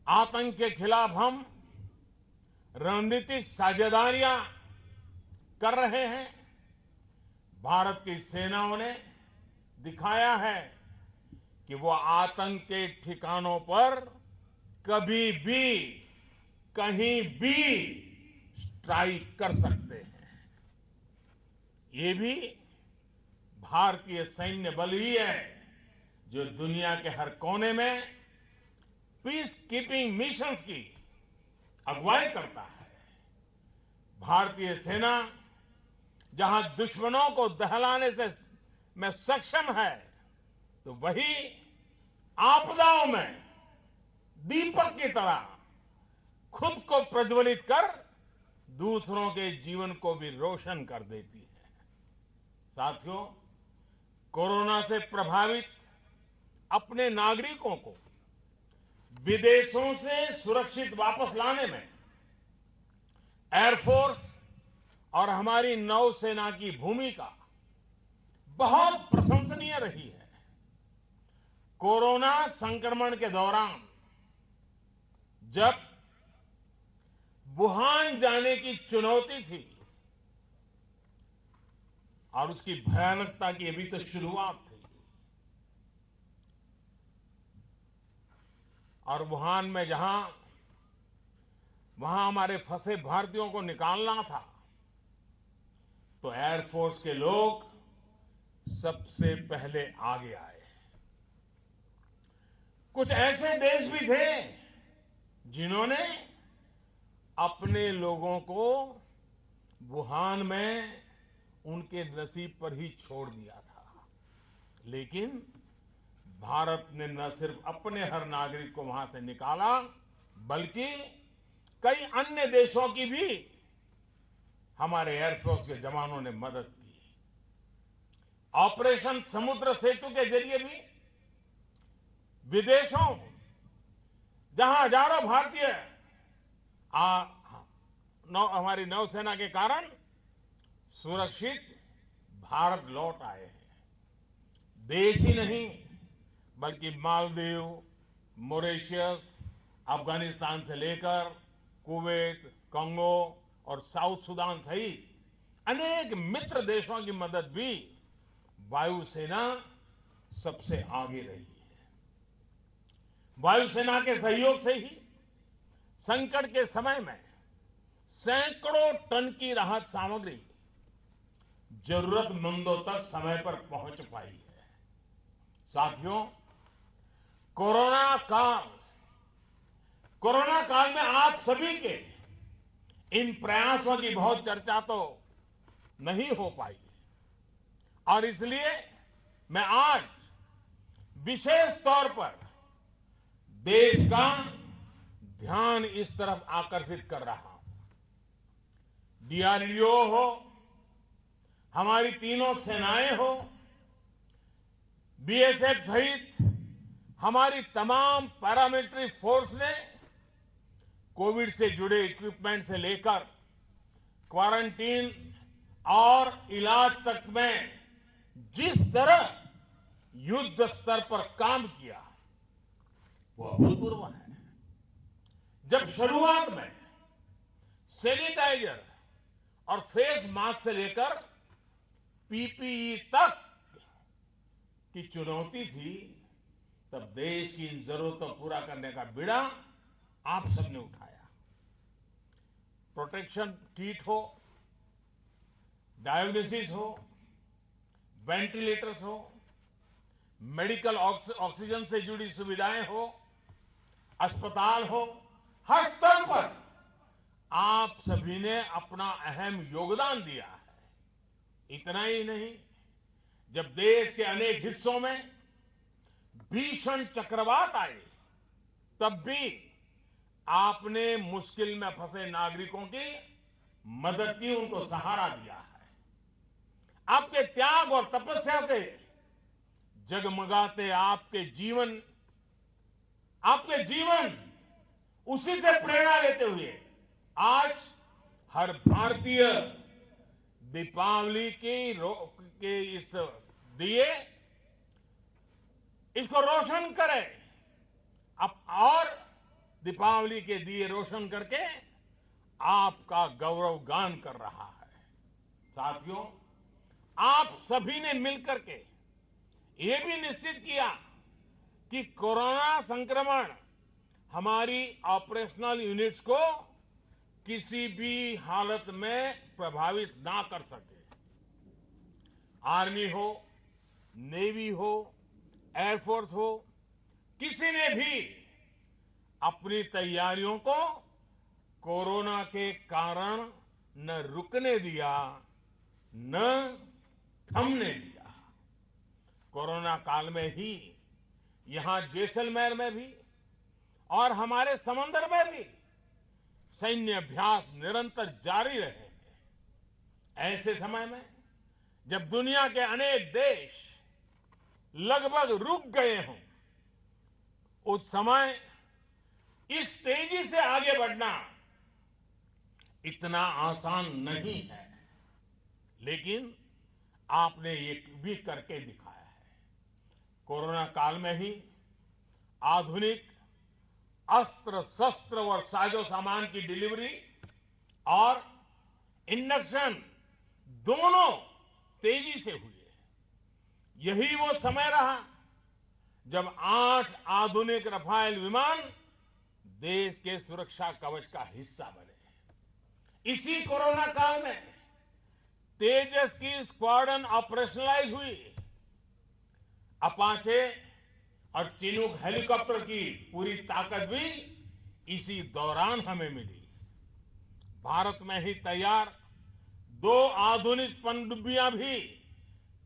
आतंक के खिलाफ हम रणनीतिक साझेदारियां कर रहे हैं। भारत की सेनाओं ने दिखाया है कि वो आतंक के ठिकानों पर कभी भी कहीं भी स्ट्राइक कर सकते हैं। ये भी भारतीय सैन्य बल ही है जो दुनिया के हर कोने में पीस कीपिंग मिशंस की अगुवाई करता है। भारतीय सेना जहां दुश्मनों को दहलाने से में सक्षम है, तो वही आपदाओं में दीपक की तरह खुद को प्रज्वलित कर दूसरों के जीवन को भी रोशन कर देती है। साथियों, कोरोना से प्रभावित अपने नागरिकों को विदेशों से सुरक्षित वापस लाने में एयरफोर्स और हमारी नौसेना की भूमिका बहुत प्रशंसनीय रही है। कोरोना संक्रमण के दौरान जब वुहान जाने की चुनौती थी और उसकी भयानकता की अभी तो शुरुआत थी, और वुहान में वहां हमारे फंसे भारतीयों को निकालना था, तो एयरफोर्स के लोग सबसे पहले आगे आए। कुछ ऐसे देश भी थे जिन्होंने अपने लोगों को वुहान में उनके नसीब पर ही छोड़ दिया था, लेकिन भारत ने न सिर्फ अपने हर नागरिक को वहां से निकाला, बल्कि कई अन्य देशों की भी हमारे एयरफोर्स के जवानों ने मदद की। ऑपरेशन समुद्र सेतु के जरिए भी विदेशों जहां हजारों भारतीय हमारी नौसेना के कारण सुरक्षित भारत लौट आए हैं। देश ही नहीं बल्कि मालदीव, मॉरिशस, अफगानिस्तान से लेकर कुवैत, कंगो और साउथ सुदान सहित अनेक मित्र देशों की मदद भी वायुसेना सबसे आगे रही है। वायुसेना के सहयोग से ही संकट के समय में सैकड़ों टन की राहत सामग्री जरूरतमंदों तक समय पर पहुंच पाई है। साथियों, कोरोना काल में आप सभी के इन प्रयासों की बहुत चर्चा तो नहीं हो पाई, और इसलिए मैं आज विशेष तौर पर देश का ध्यान इस तरफ आकर्षित कर रहा हूं। डीआरडीओ हो, हमारी तीनों सेनाएं हो, बीएसएफ सहित हमारी तमाम पैरामिलिट्री फोर्स ने कोविड से जुड़े इक्विपमेंट से लेकर क्वारंटीन और इलाज तक में जिस तरह युद्ध स्तर पर काम किया, वो अभूतपूर्व है। जब शुरुआत में सैनिटाइजर और फेस मास्क से लेकर पीपीई तक की चुनौती थी, तब देश की इन जरूरतों को पूरा करने का बीड़ा आप सबने उठाया। प्रोटेक्शन किट हो, डायग्नोसिस हो, वेंटिलेटर्स हो, मेडिकल ऑक्सीजन से जुड़ी सुविधाएं हो, अस्पताल हो, हर स्तर पर आप सभी ने अपना अहम योगदान दिया है। इतना ही नहीं, जब देश के अनेक हिस्सों में भीषण चक्रवात आए, तब भी आपने मुश्किल में फंसे नागरिकों की मदद की, उनको सहारा दिया है। आपके त्याग और तपस्या से जगमगाते आपके जीवन उसी से प्रेरणा लेते हुए आज हर भारतीय दीपावली के इस दिए इसको रोशन करे और दीपावली के दिए रोशन करके आपका गौरव गान कर रहा है। साथियों, आप सभी ने मिलकर के ये भी निश्चित किया कि कोरोना संक्रमण हमारी ऑपरेशनल यूनिट्स को किसी भी हालत में प्रभावित ना कर सके। आर्मी हो, नेवी हो, एयरफोर्स हो, किसी ने भी अपनी तैयारियों को कोरोना के कारण न रुकने दिया, न थमने दिया। कोरोना काल में ही यहां जैसलमेर में भी और हमारे समंदर में भी सैन्य अभ्यास निरंतर जारी रहे हैं। ऐसे समय में जब दुनिया के अनेक देश लगभग रुक गए हों, उस समय इस तेजी से आगे बढ़ना इतना आसान नहीं है, लेकिन आपने ये भी करके दिखाया है। कोरोना काल में ही आधुनिक अस्त्र शस्त्र और साजो सामान की डिलीवरी और इंडक्शन दोनों तेजी से हुए। यही वो समय रहा जब 8 आधुनिक रफाल विमान देश के सुरक्षा कवच का हिस्सा बने। इसी कोरोना काल में तेजस की स्क्वाड्रन ऑपरेशनलाइज हुई। अपाचे और चिनूक हेलीकॉप्टर की पूरी ताकत भी इसी दौरान हमें मिली। भारत में ही तैयार 2 आधुनिक पनडुब्बियां भी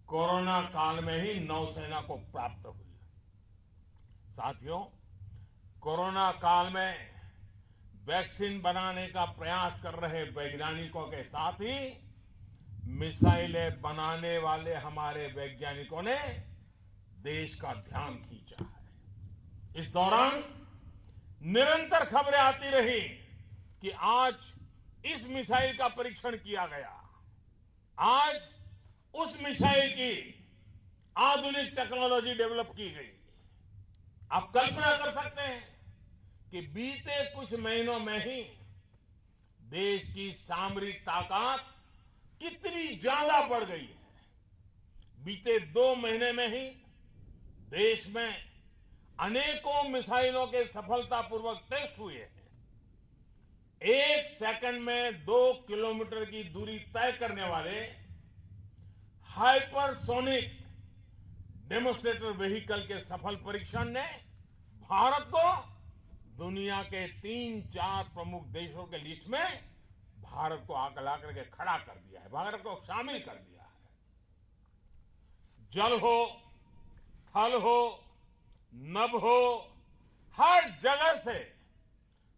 कोरोना काल में ही नौसेना को प्राप्त हुई। साथियों, कोरोना काल में वैक्सीन बनाने का प्रयास कर रहे वैज्ञानिकों के साथ ही मिसाइलें बनाने वाले हमारे वैज्ञानिकों ने देश का ध्यान खींचा है। इस दौरान निरंतर खबरें आती रही कि आज इस मिसाइल का परीक्षण किया गया, आज उस मिसाइल की आधुनिक टेक्नोलॉजी डेवलप की गई। आप कल्पना कर सकते हैं कि बीते कुछ महीनों में ही देश की सामरिक ताकत कितनी ज्यादा बढ़ गई है। बीते 2 महीने में ही देश में अनेकों मिसाइलों के सफलतापूर्वक टेस्ट हुए हैं। 1 सेकंड में 2 किलोमीटर की दूरी तय करने वाले हाइपरसोनिक डेमोन्स्ट्रेटर व्हीकल के सफल परीक्षण ने भारत को दुनिया के 3-4 प्रमुख देशों के लिस्ट में भारत को आगे ला करके खड़ा कर दिया है, भारत को शामिल कर दिया है। जल हो, थल हो, नभ हो, हर जगह से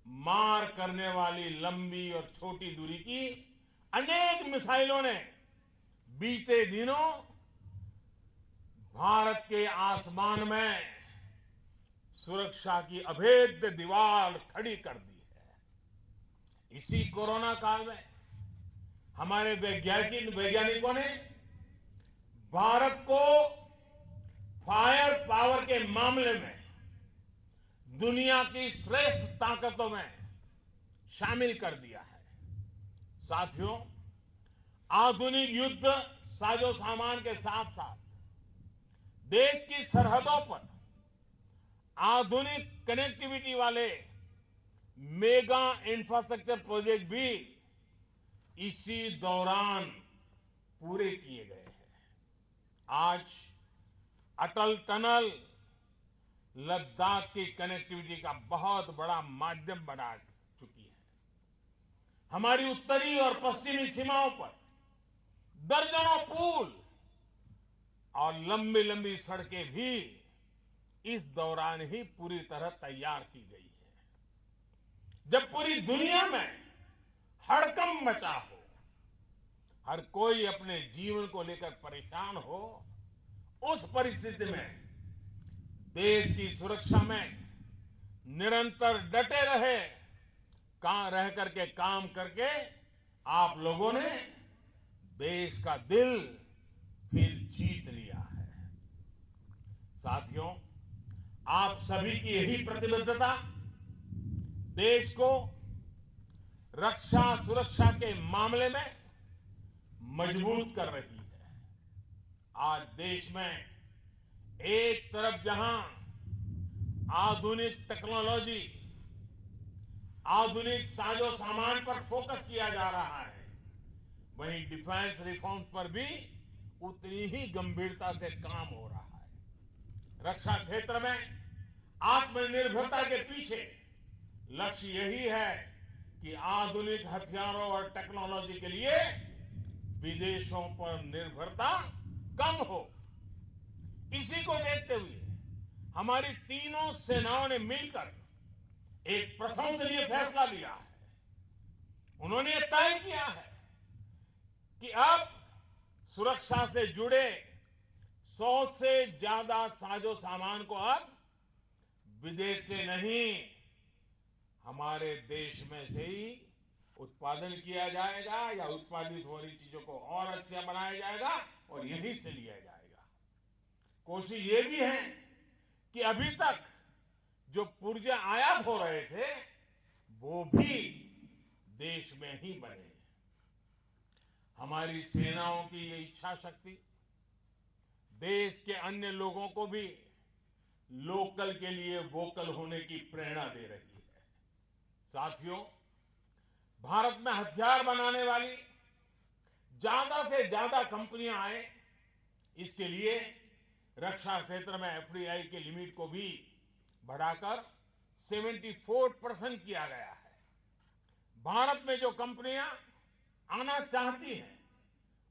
मार करने वाली लंबी और छोटी दूरी की अनेक मिसाइलों ने बीते दिनों भारत के आसमान में सुरक्षा की अभेद्य दीवार खड़ी कर दी है। इसी कोरोना काल में हमारे वैज्ञानिकों ने भारत को फायर पावर के मामले में दुनिया की श्रेष्ठ ताकतों में शामिल कर दिया है। साथियों, आधुनिक युद्ध साजो सामान के साथ साथ देश की सरहदों पर आधुनिक कनेक्टिविटी वाले मेगा इंफ्रास्ट्रक्चर प्रोजेक्ट भी इसी दौरान पूरे किए गए हैं। आज अटल टनल लद्दाख की कनेक्टिविटी का बहुत बड़ा माध्यम बना चुकी है। हमारी उत्तरी और पश्चिमी सीमाओं पर दर्जनों पुल और लंबी लंबी सड़कें भी इस दौरान ही पूरी तरह तैयार की गई है। जब पूरी दुनिया में हड़कंप मचा हो, हर कोई अपने जीवन को लेकर परेशान हो, उस परिस्थिति में देश की सुरक्षा में निरंतर डटे रह करके काम करके आप लोगों ने देश का दिल फिर जीत लिया है। साथियों, आप सभी की यही प्रतिबद्धता देश को रक्षा सुरक्षा के मामले में मजबूत कर रही है। आज देश में एक तरफ जहां आधुनिक टेक्नोलॉजी, आधुनिक साजो सामान पर फोकस किया जा रहा है, वहीं डिफेंस रिफॉर्म्स पर भी उतनी ही गंभीरता से काम हो रहा है। रक्षा क्षेत्र में आत्मनिर्भरता के पीछे लक्ष्य यही है कि आधुनिक हथियारों और टेक्नोलॉजी के लिए विदेशों पर निर्भरता कम हो। इसी को देखते हुए हमारी तीनों सेनाओं ने मिलकर एक प्रशंसनीय फैसला लिया है। उन्होंने तय किया है कि अब सुरक्षा से जुड़े 100 से ज्यादा साजो सामान को अब विदेश से नहीं, हमारे देश में से ही उत्पादन किया जाएगा या उत्पादित हो रही चीजों को और अच्छा बनाया जाएगा और यहीं से लिया जाएगा। कोशिश ये भी है कि अभी तक जो पुर्जे आयात हो रहे थे वो भी देश में ही बने। हमारी सेनाओं की ये इच्छा शक्ति देश के अन्य लोगों को भी लोकल के लिए वोकल होने की प्रेरणा दे रही है। साथियों, भारत में हथियार बनाने वाली ज्यादा से ज्यादा कंपनियां आए, इसके लिए रक्षा क्षेत्र में एफडीआई के लिमिट को भी बढ़ाकर 74% किया गया है। भारत में जो कंपनियां आना चाहती हैं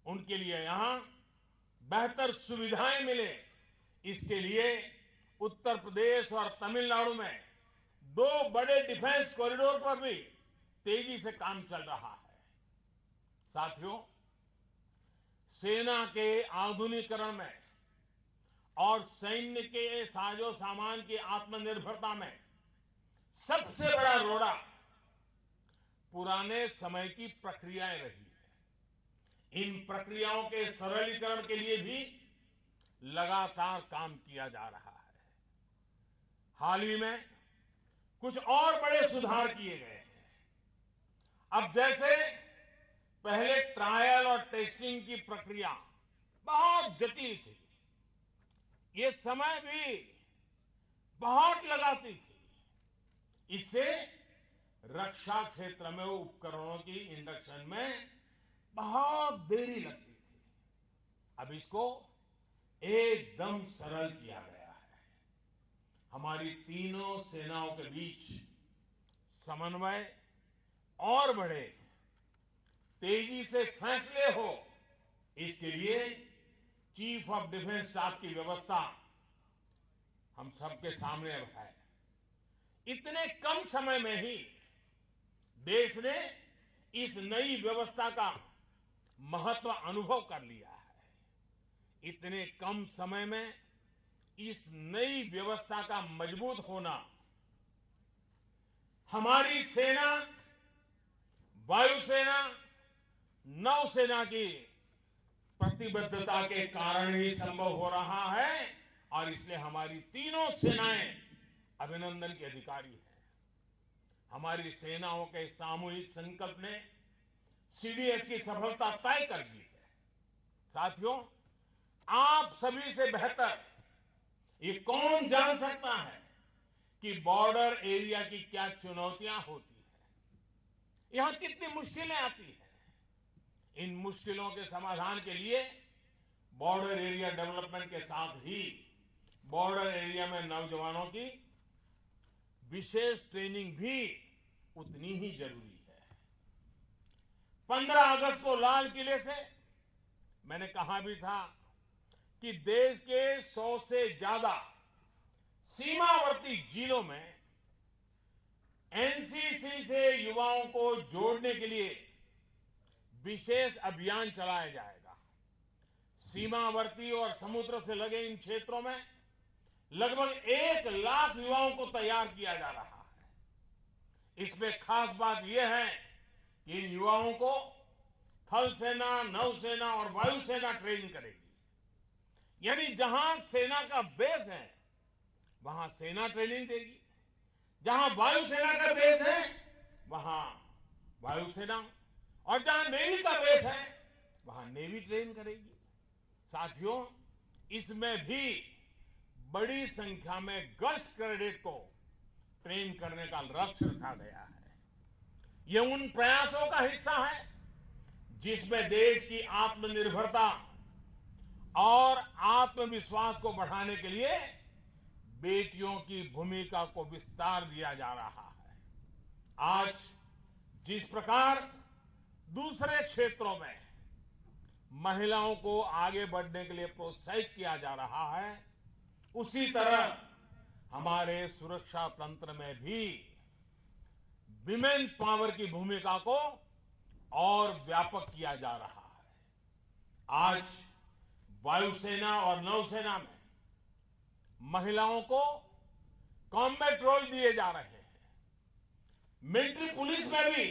उनके लिए यहां बेहतर सुविधाएं मिले, इसके लिए उत्तर प्रदेश और तमिलनाडु में 2 बड़े डिफेंस कॉरिडोर पर भी तेजी से काम चल रहा है। साथियों, सेना के आधुनिकीकरण में और सैन्य के साजो सामान की आत्मनिर्भरता में सबसे बड़ा रोड़ा पुराने समय की प्रक्रियाएं रही है। इन प्रक्रियाओं के सरलीकरण के लिए भी लगातार काम किया जा रहा है। हाल ही में कुछ और बड़े सुधार किए गए हैं। अब जैसे पहले ट्रायल और टेस्टिंग की प्रक्रिया बहुत जटिल थी, ये समय भी बहुत लगाती थी, इससे रक्षा क्षेत्र में उपकरणों की इंडक्शन में बहुत देरी लगती थी। अब इसको एकदम सरल किया गया है। हमारी तीनों सेनाओं के बीच समन्वय और बढ़े, तेजी से फैसले हो, इसके लिए चीफ ऑफ डिफेंस स्टाफ की व्यवस्था हम सबके सामने अब है। इतने कम समय में ही देश ने इस नई व्यवस्था का महत्व अनुभव कर लिया है। इतने कम समय में इस नई व्यवस्था का मजबूत होना हमारी सेना, वायुसेना, नौसेना की प्रतिबद्धता के कारण ही संभव हो रहा है और इसलिए हमारी तीनों सेनाएं अभिनंदन की अधिकारी हैं। हमारी सेनाओं के सामूहिक संकल्प ने सीडीएस की सफलता तय कर दी है। साथियों, आप सभी से बेहतर ये कौन जान सकता है कि बॉर्डर एरिया की क्या चुनौतियां होती है, यहां कितनी मुश्किलें आती हैं। इन मुश्किलों के समाधान के लिए बॉर्डर एरिया डेवलपमेंट के साथ ही बॉर्डर एरिया में नौजवानों की विशेष ट्रेनिंग भी उतनी ही जरूरी है। 15 अगस्त को लाल किले से मैंने कहा भी था कि देश के 100 से ज्यादा सीमावर्ती जिलों में एनसीसी से युवाओं को जोड़ने के लिए विशेष अभियान चलाया जाएगा। सीमावर्ती और समुद्र से लगे इन क्षेत्रों में लगभग 1 लाख युवाओं को तैयार किया जा रहा है। इसमें खास बात यह है कि इन युवाओं को थल सेना, नौसेना और वायुसेना ट्रेनिंग करेगी। यानी जहां सेना का बेस है वहां सेना ट्रेनिंग देगी, जहां वायुसेना का बेस है वहां वायुसेना, और जहां नेवी का बेस है वहां नेवी ट्रेन करेगी। साथियों, इसमें भी बड़ी संख्या में गर्ल्स कैडेट को ट्रेन करने का लक्ष्य रखा गया है। यह उन प्रयासों का हिस्सा है जिसमें देश की आत्मनिर्भरता और आत्मविश्वास को बढ़ाने के लिए बेटियों की भूमिका को विस्तार दिया जा रहा है। आज जिस प्रकार दूसरे क्षेत्रों में महिलाओं को आगे बढ़ने के लिए प्रोत्साहित किया जा रहा है, उसी तरह हमारे सुरक्षा तंत्र में भी विमेन पावर की भूमिका को और व्यापक किया जा रहा है। आज वायुसेना और नौसेना में महिलाओं को कॉम्बैट रोल दिए जा रहे हैं। मिलिट्री पुलिस में भी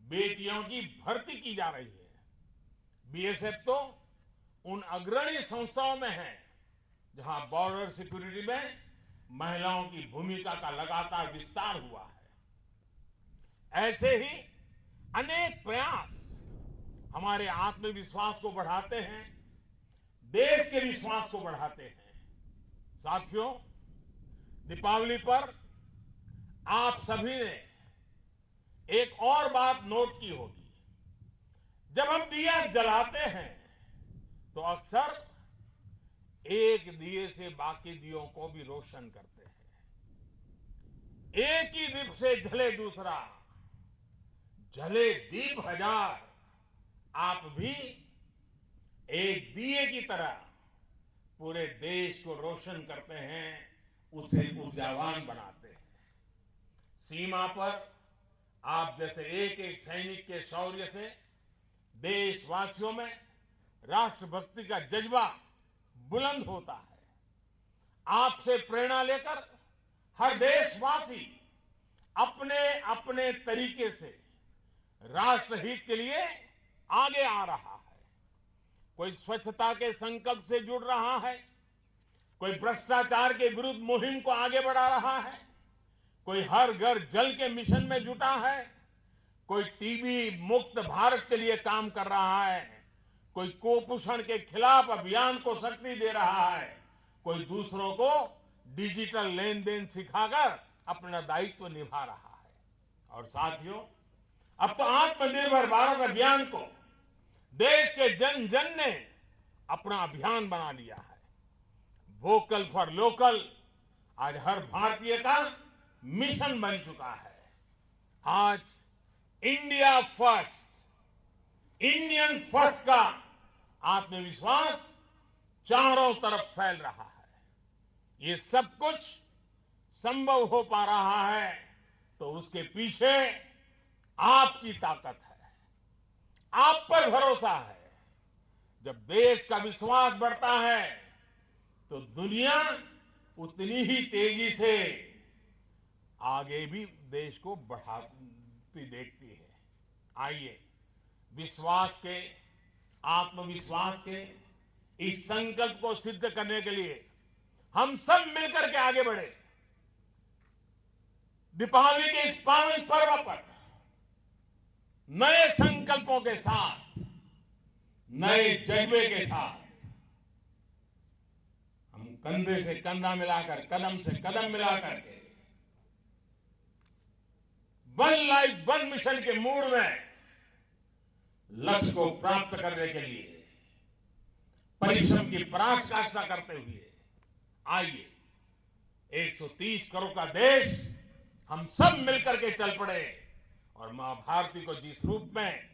बेटियों की भर्ती की जा रही है। बीएसएफ तो उन अग्रणी संस्थाओं में है जहां बॉर्डर सिक्योरिटी में महिलाओं की भूमिका का लगातार विस्तार हुआ है। ऐसे ही अनेक प्रयास हमारे आत्मविश्वास को बढ़ाते हैं, देश के विश्वास को बढ़ाते हैं। साथियों, दीपावली पर आप सभी ने एक और बात नोट की होगी। जब हम दिया जलाते हैं तो अक्सर एक दिए से बाकी दियों को भी रोशन करते हैं। एक ही दीप से जले दूसरा, जले दीप हजार। आप भी एक दिए की तरह पूरे देश को रोशन करते हैं, उसे ऊर्जावान बनाते हैं। सीमा पर आप जैसे एक एक सैनिक के शौर्य से देशवासियों में राष्ट्रभक्ति का जज्बा बुलंद होता है। आपसे प्रेरणा लेकर हर देशवासी अपने अपने तरीके से राष्ट्रहित के लिए आगे आ रहा है। कोई स्वच्छता के संकल्प से जुड़ रहा है, कोई भ्रष्टाचार के विरुद्ध मुहिम को आगे बढ़ा रहा है, कोई हर घर जल के मिशन में जुटा है, कोई टीबी मुक्त भारत के लिए काम कर रहा है, कोई कुपोषण के खिलाफ अभियान को शक्ति दे रहा है, कोई दूसरों को डिजिटल लेन देन सिखाकर अपना दायित्व निभा रहा है। और साथियों, अब तो आत्मनिर्भर भारत अभियान को देश के जन जन ने अपना अभियान बना लिया है। वोकल फॉर लोकल आज हर भारतीय का मिशन बन चुका है। आज इंडिया फर्स्ट, इंडियन फर्स्ट का आत्मविश्वास चारों तरफ फैल रहा है। ये सब कुछ संभव हो पा रहा है तो उसके पीछे आपकी ताकत है, आप पर भरोसा है। जब देश का विश्वास बढ़ता है तो दुनिया उतनी ही तेजी से आगे भी देश को बढ़ाती देखती है। आइए विश्वास के, आत्मविश्वास के इस संकल्प को सिद्ध करने के लिए हम सब मिलकर के आगे बढ़े। दीपावली के इस पावन पर्व पर नए संकल्पों के साथ, नए जज्बे के साथ हम कंधे से कंधा मिलाकर, कदम से कदम मिलाकर के वन लाइफ वन मिशन के मूड में लक्ष्य को प्राप्त करने के लिए परिश्रम की पराकाष्ठा करते हुए आइए 130 करोड़ का देश हम सब मिलकर के चल पड़े और मां भारती को जिस रूप में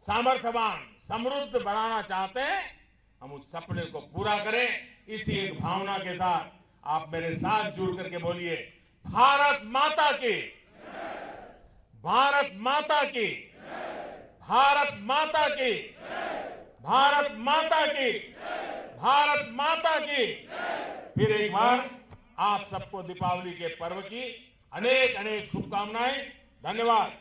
सामर्थ्यवान, समृद्ध बनाना चाहते हैं, हम उस सपने को पूरा करें। इसी एक भावना के साथ आप मेरे साथ जुड़ करके बोलिए, भारत माता की, भारत माता की, भारत माता की, भारत माता की, भारत माता की। फिर एक बार आप सबको दीपावली के पर्व की अनेक अनेक शुभकामनाएं। धन्यवाद।